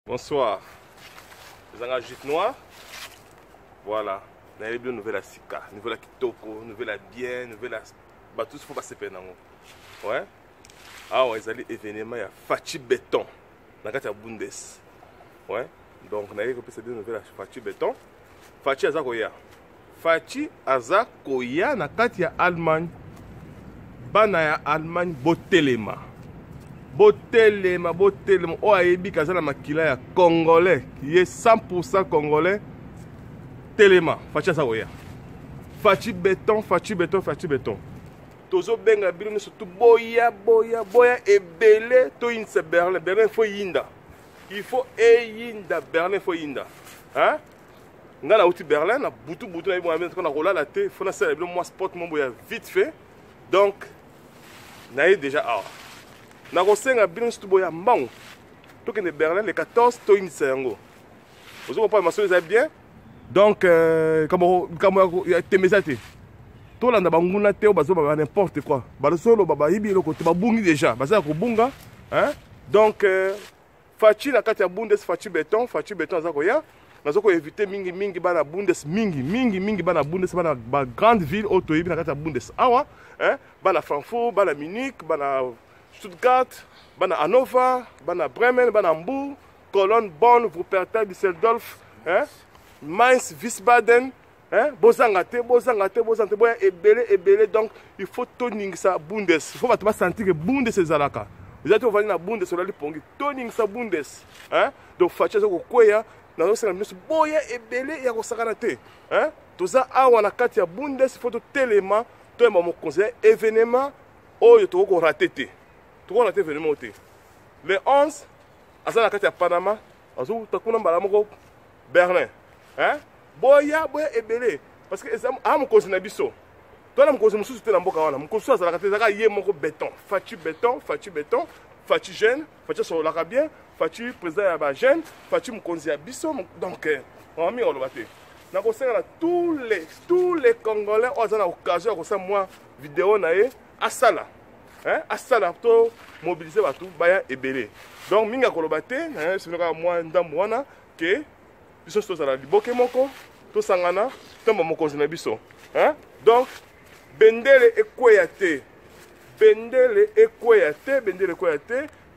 Bonsoir. Vous avez un juif noir. Voilà. Vous avez une nouvelle Sika, une nouvelle Kitoko, une nouvelle bien, une nouvelle. Bah, tout ce qu'il faut passer par là. Ouais. Ah, ouais, ils allaient événement, il y a Fachi Béton. Dans le Bundes. Ouais. Donc, vous avez une nouvelle Fachi Béton. Fachi Azakoya. Fachi Azakoya, dans le Allemagne. Bana ya Allemagne, Botelema. Botelema. Oh, ayebi kazana makila ya Congolais. Qui est 100% Congolais. Telema. Fachi Azakoya. Fachi Béton. Tozo benga bilone surtout boya et belé to inse Berlin. Berlin faut yinda. Il faut yinda Berlin faut yinda. Hein? Ngala outi Berlin na butu na ibo amena ko na rola la té, faut na ça le moi sport mon boya vite fait. Donc na déjà ah. Na ko senga bilone surtout boya mbang. To que Berlin le 14 to inse yango. Vous comprenez ma soeur bien? Donc comme il y a temezate. Tout le monde a fait n'importe quoi. Déjà. Donc, Fachi na kati ya Bundes, Fachi Béton, Zakoya. Nous avons évité mingi bana Bundes, mingi bana Bundes, bana grande ville autoïbi na kati ya Bundes. Awa, bana Frankfurt, bana Munich, bana Stuttgart, bana Hannover, bana Bremen, bana Hamburg, Cologne, Bonn, Wuppertal, Düsseldorf, Mainz, Wiesbaden. Bozangate, boya ebele, donc il faut toning sa Bundes. Il faut pas sentir que Bundes c'est Zalaka. Vous êtes venus à Bundes, on a dit toning sa Bundes. Donc Fachi Zako Koya, dans notre boya ebele, ya kosakanate. Tout ça, on a kati ya Bundes, il faut tout élément, tout le monde conseille événement, oh, il faut qu'on rate. Tout le monde a événement. Le 11, à la kati ya Panama, à la kati Berlin. Boya ebele parce que a mon cousin na biso toi na mon cousin mususu te na mboka wana mon cousin azalaka te zaka ye moko béton Fachi jeune Fachi sur la bien Fachi président ya ba jeune Fachi mon cousin ya biso donc on mi oloba te na ko senga tous les Congolais ont occasion ko ça moi vidéo na ye asala to mobiliser batou baya ebele donc minga ko loba te c'est moi ndambo wana que biso to zala liboke moko to sangana tomba mokonzi na biso donc bendele ekweya te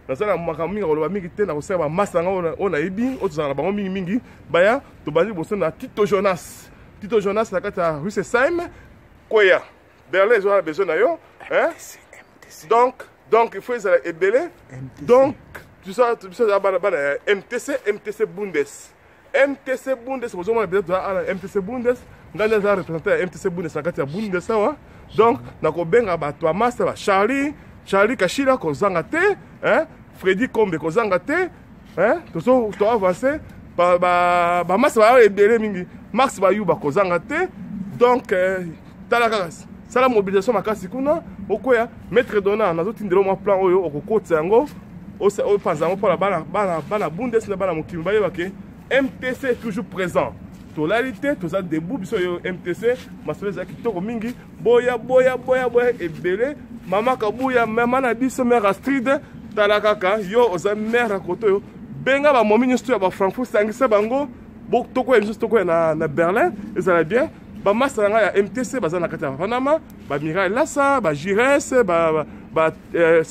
nazala makambo mingi koloba mingi te na kosala bamasanga oyo nayebi oyo tozala na bango mingi baya tobandi boso na Tito Jonas na kati ya Rüsselsheim kweya Berlin ezala besoin na yo donc il faut ezala ebele donc biso ezala bana MTC Bundes MTC Bundes, vous avez peut-être MTC Bundes, nous avons représenté MTC Bundes dans la Bundes. Donc, nous avons toi master Charlie Kachila Kozangate, Freddy Kombe Kozangate, tout avancé, master Ebele Max Bayuba Kozangate. Donc, ça la mobilisation makasi kuna, okoya maître donnant na zoti ndelo mo plan oyo okokotsa yango, o panzango pour la bana Bundes na bana mokili bayebake. MTC est toujours présent. Tolalité, tout ça debout, biso yo MTC, masole za kitoko mingi, boya ebele, mama kabuya, mama na biso mère Astrid, talakaka, yo oza mère koto yo. Benga ba momi nyusto ya ba Frankfurt sangisa bango, bok toko ya toko na Berlin, ezala bien. Ba masanga ya MTC bazana kati ya Panama, ba Mirai Lassa, ba Jires, ba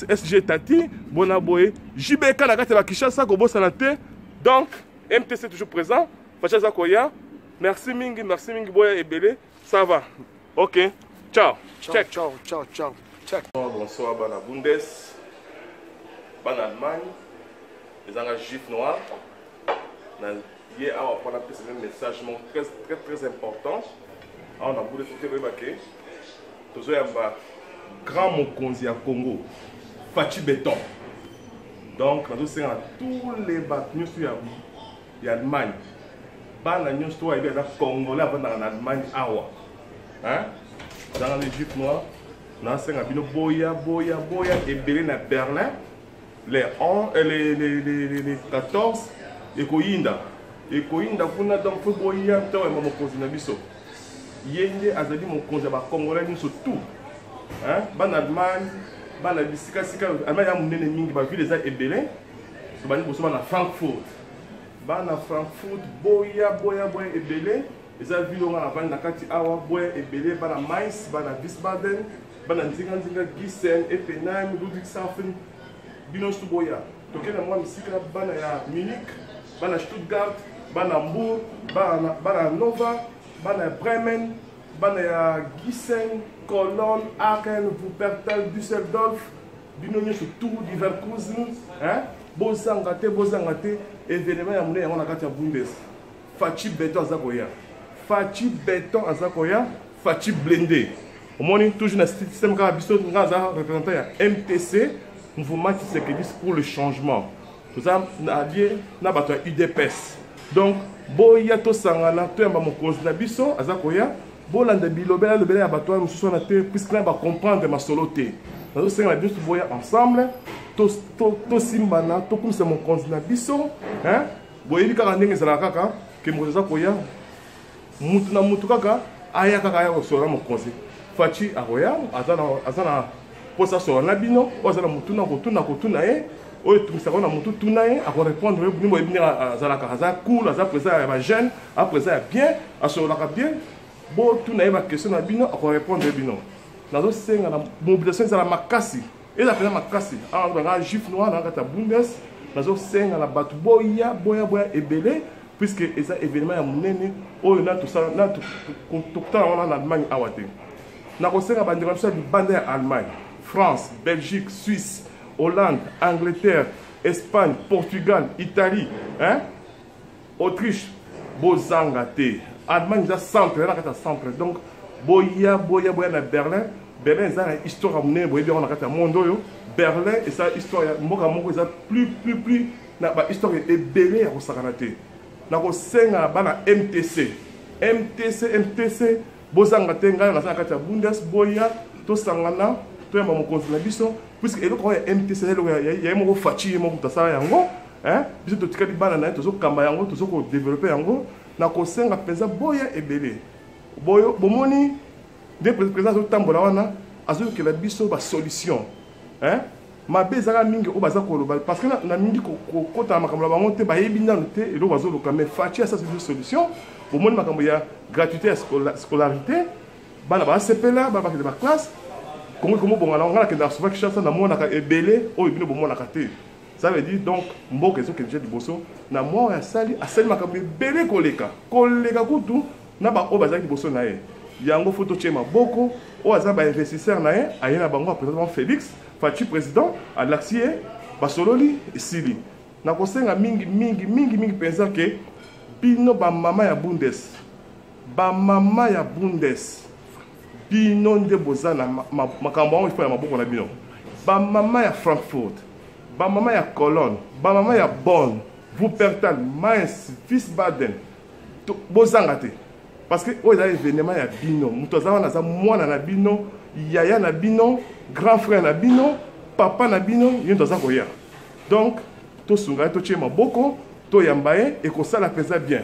SG Tati, bona boye, JBK na kati ya Kinshasa ko bosana te. Donc MTC toujours présent. Fachi Azakoya. Merci mingi, boya ebele. Ça va. Ok. Ciao. Check. Bonsoir, bana Bundes. Bana Allemagne. Les Anglais juifs noirs. Hier, on a pris ce même message très important. On a voulu faire des baquets. Tous les grand mokonzi à Congo. Fachi Béton. Donc, nous avons tous les bateaux sur l'Allemagne. Bana nyos to ibe da Congolais avant en Allemagne awa. Dans les juifs noirs, na senga bino boya ebele na Berlin les 14 et koyinda kuna donc faut boya to e mokonzi na biso. Yende azali mokonzi ba Congolais nyos tout. Bana Allemagne, bana bisika Allemagne ya munene mingi ba ville za ebele. So bani boso na Frankfurt. bana Frankfurt boya ebele eza ville on a na kati awa boya ebele bana Mainz bana Wiesbaden bana nzinga Gießen Oppenheim Ludwigshafen bino stu boya tokena mwa misika bana ya Munich bana Stuttgart bana Hamburg bana Nova bana Bremen bana ya Gießen Cologne Aachen Wuppertal Düsseldorf bino nyoso tout Leverkusen hein bozanga te événement ya mune yango na kati ya Bundes Fachi Beton azakoya Fachi Beton azakoya Fachi blindé omoni toujours na système ka biso ngaza représentant ya MTC mouvement qui se dit pour le changement tout ça allié na bato ya UDPS donc boya to sangana to yamba mokonzi na biso azakoya bolanda bilobela lobela ya bato ya mususu na te puisque na ba comprendre ma solo te nazo senga biso boya ensemble to simbana to kumisa mokonzi na biso hein boyebi kaka ndenge ezalaka kaka ke mokonzi azakoya mutu na mutu kaka aya kaka ya kosola mokonzi Fachi akoya azana posa sola na bino ozala mutu na kotuna ye oyo tumisaka na mutu tuna ye akorépondre bino boyebi ndenge azalaka aza cool aza présent ya bajeune aprésent ya bien asololaka bien botuna ye baquestion na bino akorépondre bino nazosenga na mobilisation ezala makasi eza mpenza makasi aanga juif noir na kati ya Bundes nazosenga na bato boya ebele puisque eza événement ya monene oyo tokutana wana na Allemagne awa te nakosenga bandeko biso ya libanda ya Allemagne France Belgique Suisse Hollande Angleterre Espagne Portugal Italie hein? Autriche bozanga te Allemagne eza centre na kati ya centre donc boya na Berlin eza na histoire ya monene boyebi yango na kati ya monde oyo Berlin eza histoire ya mboka moko eza plus na ba histoire ebele ya kosakana te nakosenga bana MTC bozanga te ngai na kati ya Bundes boya tosangana toyamba mokonzi na biso puisque eloko ya MTC eloko ya moko Fachi moko tasala yango hein biso totikali bana na tozokamba yango tozokodévelopper yango nakosenga mpenza boya ebele boyo bomoni de président otambola wana azokela biso ba solution hein mabe ezaka mingi o baza koloba parce que na mingi kokota makambo la bango te bayebi nanu te eloko bazoloka mais Fachi ça c'est une solution bomoni makambo ya gratuité ya scolarité bana basepela babakende ba classe komo bongana ngala kenda souvent kishasa na mona ka ebele oyo bino bomona ka te ça veut dire donc mboka ezo kenje liboso na mwa ya sali asali makambo ebele koleka kutu na ba o bazaki liboso na ye yango photo chema boko o aza ba investisseur na ye ayena bango président Félix Fachi président Alaxie basololi esili na kosenga mingi pensa ke bino ba mama ya Bundes bino nde bozana makambo wango ifo ya maboko na bino ba mama ya Frankfurt ba mama ya Cologne ba mama ya Bonn Wuppertal Mainz Wiesbaden bozanga te parce que oyo eza événement ya bino moto aza wana aza mwana na bino yaya na bino grand frère na bino papa na bino ye nto aza koya donc tosunga ye totie maboko toyamba ye ekosala mpenza bien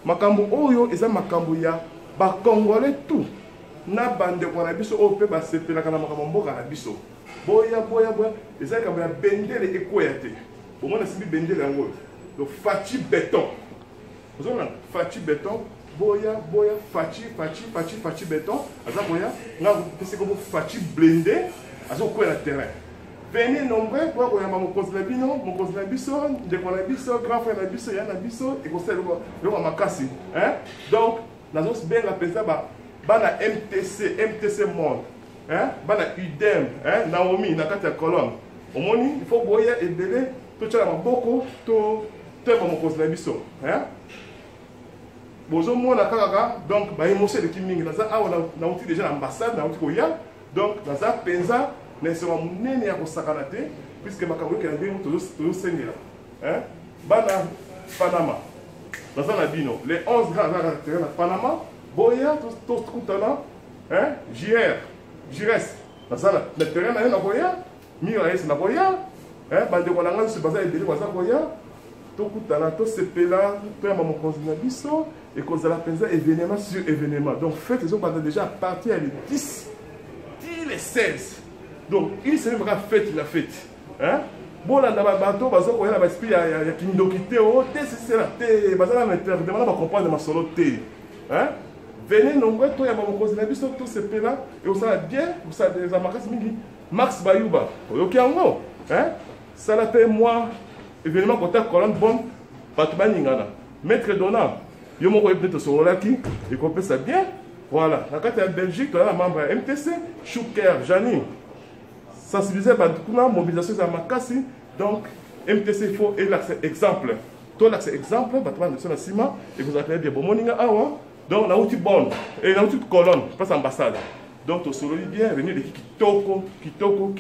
makambo oyo eza makambo ya bakongolais tout na bandeko na biso oyo mpe basepelaka na makambo mboka na biso boya eza likambo ya bendele ekoya te bomona simbi bendele yango donc Fachi Beton ozomona Fachi Beton boya Fachi Beton aza boya nga pese ko Fachi blindé azo koya na terrain venez nombreux pour koyamba mokonzi na biso ndeko na biso grand frère na biso ya na biso ekosala loko makasi hein donc nazo benga pesa bana MTC monde hein bana UDEM hein Naomi na kati ya Cologne omoni il faut boya ebele to tchala maboko to temba mokonzi na biso hein bozo mona kaka donc ba émotion de kimingi naza awa na uti déjà l'ambassade na uti koya donc naza penza na sema munene ya kosakana te puisque makambo ke na ndenge tozosengela hein bana Panama naza na bino les 11 grands caractères na Panama boya to kutana hein JRS naza na terrain na boya mira na boya hein bande ko nanga se baza ebele baza boya to kutana to sepela to ya mokonzi na biso et qu'on a pensé événement sur événement donc faites les autres déjà à partir du 10 le 16 donc une semaine fête la fête hein bolanda bato baza koyela ba esprit ya kindoki te o te c'est la te baza na internement ba comprendre masolo te hein venez nombreux to ya bamokozi na biso to sepela et osala bien osala des amakasi mingi Max Bayuba oyoki yango hein sala pe moi événement côté colonne bombe bato baningana maître Donald yo moko peut-être sololaki et qu'on peut ça bien voilà na kati ya Belgique to la membre ya MTC Chouker Jani sensibiliser kuna mobilisation za makasi donc MTC il faut exemple to l'accès exemple bato bana na sima et vous appelez bien bon moninga awa donc na outil bon et na outil colonne pas ambassade donc to sololi bien venir de kitoko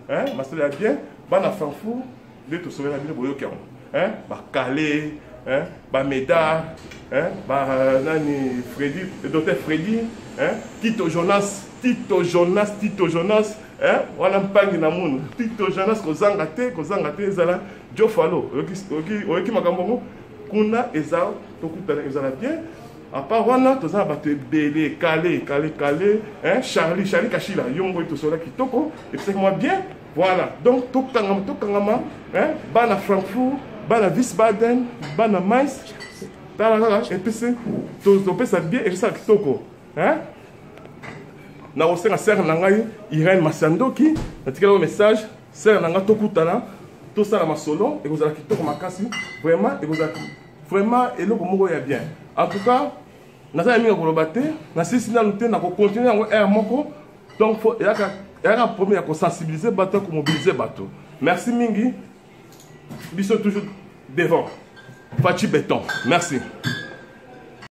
hein masala bien bana fanfou de to sololi bien boyo kero hein ba Calais hein ba Médard hein ba nani Freddy le docteur Freddy hein Tito Jonas hein wana mpangi na munu Tito Jonas kozanga te ezala Jofalo oki makambo kuna eza tokutana ezala bien à part wana tozana bato ebele Calais hein Charlie Kachila yongo etosola kitoko et c'est moi bien voilà donc tokangama hein bana Frankfurt bana Wiesbaden bana Mainz tala et puis c'est topesa bien et ça kitoko hein na osenga sœur na ngai Irène Masandoki natikela un message sœur na nga tokutana tosala masolo et kozala kitoko makasi vraiment et kozala vraiment eloko moko ya bien en tout cas naza minga koloba te na sisi na lutte na ko continuer yango air moko donc faut yaka premier ya ko sensibiliser bato ko mobiliser bato merci mingi biso toujours devant Fachi Béton merci